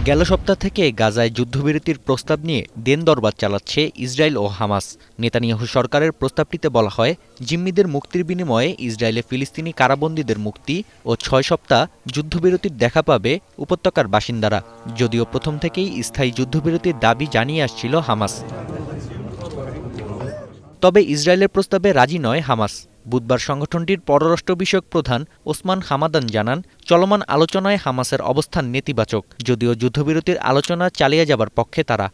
গেল সপ্তাহ থেকে গাজায় যুদ্ধবিরতির প্রস্তাব নিয়ে দেন দরবার চালাচ্ছে ইসরায়েল ও হামাস। নেতানিয়াহু সরকারের প্রস্তাবটিতে বলা হয়, জিম্মিদের মুক্তির বিনিময়ে ইসরায়েলে ফিলিস্তিনি কারাবন্দীদের মুক্তি ও ৬ সপ্তাহ যুদ্ধবিরতির দেখা পাবে উপত্যকার বাসিন্দারা। যদিও প্রথম থেকেই স্থায়ী যুদ্ধবিরতির দাবি জানিয়ে আসছিল হামাস। তবে ইসরায়েলের প্রস্তাবে রাজি নয় হামাস। বুধবার সংগঠনটির পররাষ্ট্র বিষয়ক প্রধান ওসমান হামাদান জানান, চলমান আলোচনায় হামাসের অবস্থান নেতিবাচক, যদিও যুদ্ধবিরতির আলোচনা চালিয়ে যাবার পক্ষে তারা।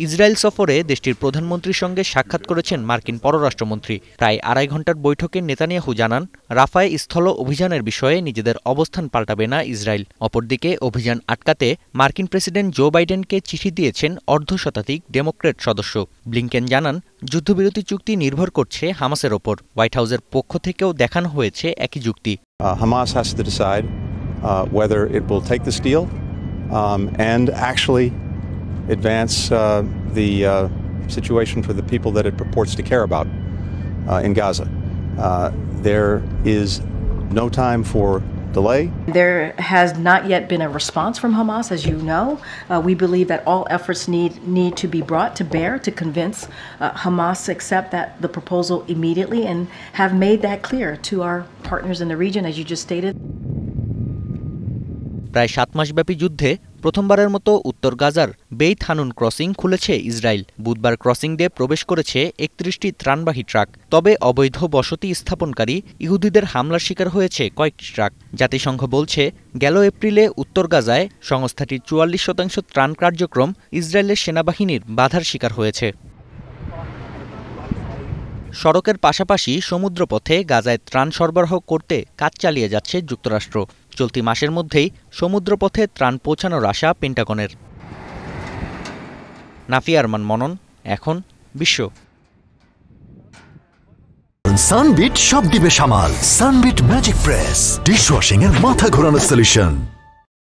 ইসরায়েল সফরে দেশটির প্রধানমন্ত্রীর সঙ্গে সাক্ষাৎ করেছেন মার্কিন পররাষ্ট্রমন্ত্রী। প্রায় ২.৫ ঘণ্টার বৈঠকে নেতানিয়াহু জানান, রাফায় স্থল অভিযানের বিষয়ে নিজেদের অবস্থান পাল্টাবে না ইসরায়েল। অপরদিকে অভিযান আটকাতে মার্কিন প্রেসিডেন্ট জো বাইডেনকে চিঠি দিয়েছেন অর্ধশতাধিক ডেমোক্র্যাট সদস্য। ব্লিংকেন জানান, যুদ্ধবিরতি চুক্তি নির্ভর করছে হামাসের ওপর। হোয়াইট হাউসের পক্ষ থেকেও দেখানো হয়েছে একই যুক্তি। Hamas has to decide whether it will take this deal and actually advance the situation for the people that it purports to care about in Gaza. There is no time for delay. There has not yet been a response from Hamas, as you know. We believe that all efforts need to be brought to bear to convince Hamas to accept the proposal immediately, and have made that clear to our partners in the region, as you just stated. প্রায় ৭ মাসব্যাপী যুদ্ধে প্রথমবারের মতো উত্তর গাজার বেইত হানুন crossing খুলেছে Israel. বুধবার crossing দিয়ে প্রবেশ করেছে ৩১টি ত্রাণবাহী ট্রাক। তবে অবৈধ বসতি স্থাপনকারী ইহুদিদের হামলার শিকার হয়েছে কয়েকটি ট্রাক। জাতিসংঘ বলছে, গেল এপ্রিলে উত্তর গাজায় সংস্থাটির ৪৪% ত্রাণ কার্যক্রম ইসরায়েলের সেনাবাহিনীর বাধার শিকার হয়েছে। সড়কের পাশাপাশি সমুদ্রপথে গাজায় ত্রাণ সরবরাহ করতে কাজ চালিয়ে যাচ্ছে যুক্তরাষ্ট্র। চলতি মাসের মধ্যেই সমুদ্রপথে ত্রাণ পৌঁছানোর আশা পেন্টাগনের। নাফিয়া আরমান মনন, এখন বিশ্ব। সানবিট সব দিবে সামাল। সানবিট ম্যাজিক প্রেস ডিশওয়াশিং এর মাথা ঘোরানো সলিউশন।